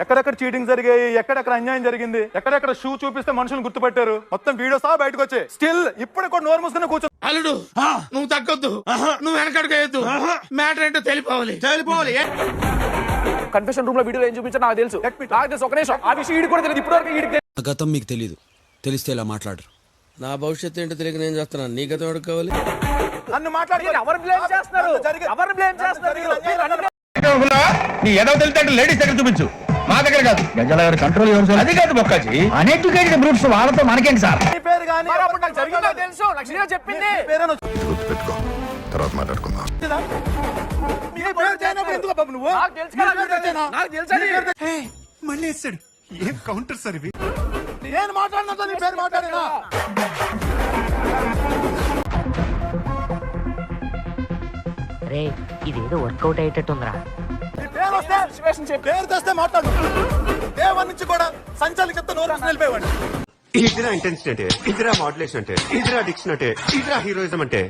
ఎక్కడెక్కడ చీటింగ్ జరిగాయి, ఎక్కడెక్కడ అన్యాయం జరిగింది, ఎక్కడెక్కడ షూ చూపిస్తే మనుషులు గుర్తుపెట్టారు, మొత్తం వీడియో సహా బయటకు వచ్చాయి. స్టిల్ ఇప్పుడు కూడా నోరు మూసుకుని కూర్చో. అల్లుడు నువ్వు తగ్గొద్దు, నువ్వు వెనకడుగు మ్యాటర్ ఏంటో తెలిపోవాలి. కన్ఫెషన్ రూమ్ లో వీడియో ఏం చూపించా నాకు తెలుసు. ఒక నిమిషం, ఆ విషయం వీడికి కూడా తెలియదు. ఇప్పటివరకు గతం మీకు తెలీదు, తెలిస్తే ఇలా మాట్లాడరు. నా భవిష్యత్తు ఏంటో తెలియక నేను చేస్తున్నాను, నీ గతం ఎవరికి కావాలి? నన్ను మాట్లాడి ఎవరు బ్లేమ్ చేస్తున్నారు? ఎవరు బ్లేమ్ చేస్తున్నారు? నీ ఏదో తెలితే లేడీస్ దగ్గర చూపించు, మా దగ్గర కాదు. గజాల గారు కంట్రోల్ ఎవరు? అది కాదు బొక్కాజీ, అన్ఎడ్యుకేటెడ్ బ్రూట్స్ వాళ్ళతో మనకేంటి సార్? నీ పేరు కానీ అప్పుడు నాకు జరిగిందో తెలుసు, నాకు శ్రీగా చెప్పింది. పెట్టుకో, తర్వాత మాట్లాడుకుందాం. నువ్వు నాకు తెలుసు కదా, నాకు తెలుసని. మళ్ళీ వేస్తాడు. ఏం కౌంటర్ సార్ ఇవి? నేను మాట్లాడినా నీ పేరు మాట్లాడినా రే ఇదేదో వర్కౌట్ అయ్యేటట్టుందిరా. పేరు వస్తే పేరు తెస్తే మాట్లాడు. దేవన్ నుంచి కూడా సంచాలకి చెప్తే నోరు నిలిపేవాడు. ఇదిరా ఇంటెన్సిటీ అంటే, ఇదిరా మాడ్యులేషన్ అంటే, ఇదిరా డిక్షన్ అంటే, ఇదిరా హీరోయిజం అంటే.